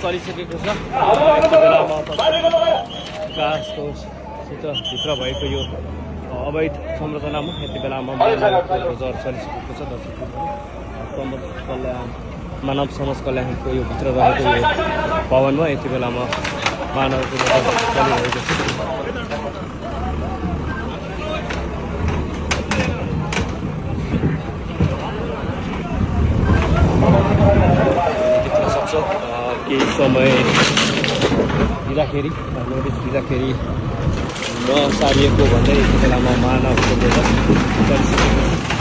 चलिसकेको छ। यति बेलामा विकासकोसित भित्र भएको यो अवैध संरचनामा यति बेलामा बजार चलिसकेको छ। मानव समाज कल्याणको यो भित्र रहेको यो भवनमा यति बेलामा मानवको बजार चलिरहेको छ। केही समय दिँदाखेरि नोटिस दिँदाखेरि नसारिएको भन्दै यति बेलामा मानवको बजार चलिसकेको छ।